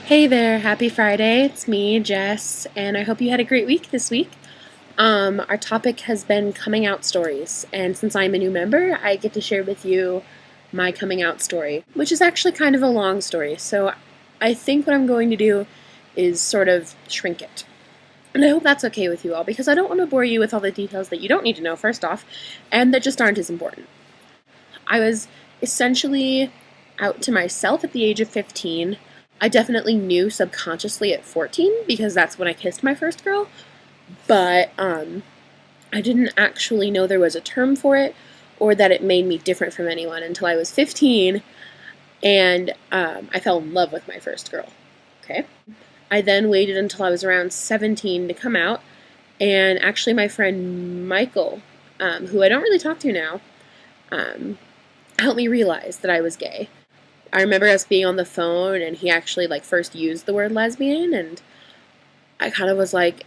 Hey there, happy Friday. It's me, Jess, and I hope you had a great week this week. Our topic has been coming out stories, and since I'm a new member, I get to share with you my coming out story, which is actually kind of a long story. So I think what I'm going to do is sort of shrink it. And I hope that's okay with you all, because I don't want to bore you with all the details that you don't need to know, first off, and that just aren't as important. I was essentially out to myself at the age of 15. I definitely knew subconsciously at 14 because that's when I kissed my first girl, but I didn't actually know there was a term for it or that it made me different from anyone until I was 15 and I fell in love with my first girl. Okay. I then waited until I was around 17 to come out, and actually my friend Michael, who I don't really talk to now, helped me realize that I was gay. I remember us being on the phone and he actually first used the word lesbian, and I kind of was like,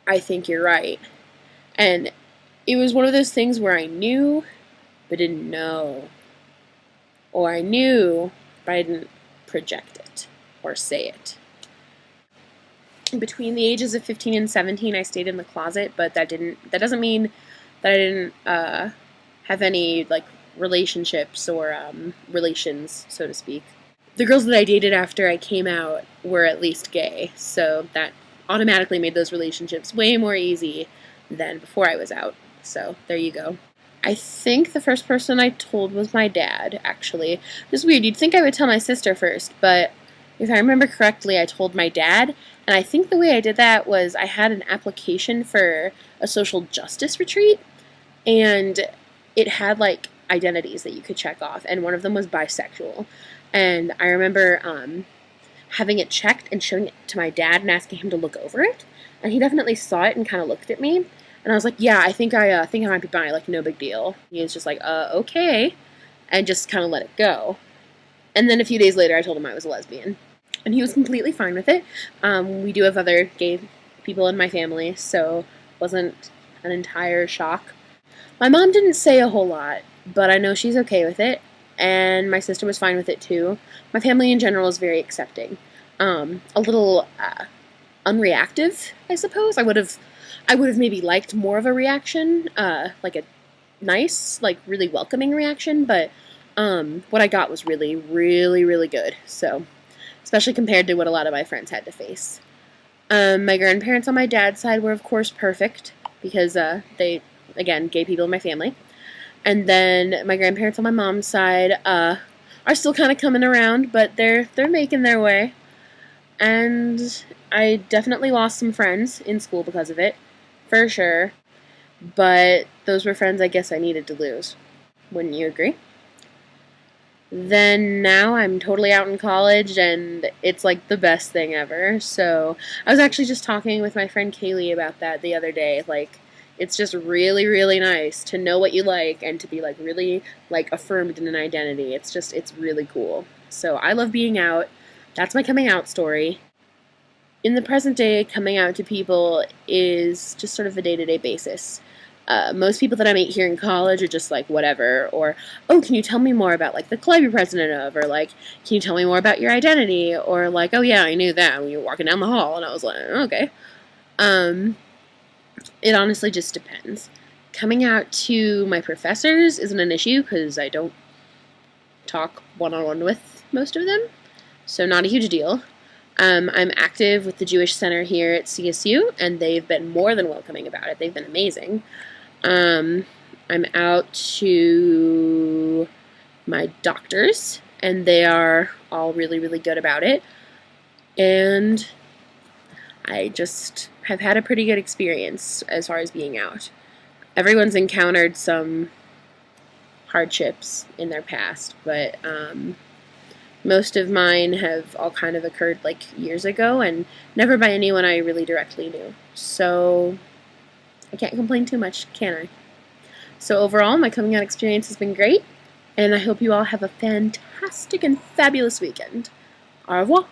I think you're right. And it was one of those things where I knew but didn't know. Or I knew but I didn't project it or say it. Between the ages of 15 and 17 I stayed in the closet, but that doesn't mean that I didn't have any relationships or relations, so to speak. The girls that I dated after I came out were at least gay, so that automatically made those relationships way more easy than before I was out. So there you go. I think the first person I told was my dad, actually. It's weird, you'd think I would tell my sister first, but if I remember correctly, I told my dad, and I think the way I did that was I had an application for a social justice retreat, and it had identities that you could check off, and one of them was bisexual. And I remember having it checked and showing it to my dad and asking him to look over it, and he definitely saw it and kind of looked at me, and I was like, yeah, I think I might be bi, no big deal. He was just like, okay, and just kind of let it go. And then a few days later I told him I was a lesbian, and he was completely fine with it. We do have other gay people in my family, so it wasn't an entire shock. My mom didn't say a whole lot, but I know she's okay with it, and my sister was fine with it too. My family in general is very accepting. A little unreactive, I suppose. I would have maybe liked more of a reaction, like a nice, really welcoming reaction, but what I got was really, really, really good. So, especially compared to what a lot of my friends had to face. My grandparents on my dad's side were, of course, perfect because they, again, gay people in my family. And then my grandparents on my mom's side are still kind of coming around, but they're making their way. And I definitely lost some friends in school because of it, for sure. But those were friends I guess I needed to lose. Wouldn't you agree? Then now I'm totally out in college, and it's the best thing ever. So I was actually just talking with my friend Kaylee about that the other day. It's just really, really nice to know what you like and to be really affirmed in an identity. It's really cool. So I love being out. That's my coming out story. In the present day, coming out to people is just sort of a day-to-day basis. Most people that I meet here in college are just whatever, or, oh, can you tell me more about the club you're president of, or can you tell me more about your identity, or oh yeah, I knew that when you were walking down the hall, and I was like, okay. It honestly just depends. Coming out to my professors isn't an issue because I don't talk one-on-one with most of them, so not a huge deal. I'm active with the Jewish Center here at CSU, and they've been more than welcoming about it. They've been amazing. I'm out to my doctors, and they are all really, really good about it. And I just have had a pretty good experience as far as being out. Everyone's encountered some hardships in their past, but most of mine have all kind of occurred years ago and never by anyone I really directly knew. So I can't complain too much, can I? So overall, my coming out experience has been great, and I hope you all have a fantastic and fabulous weekend. Au revoir.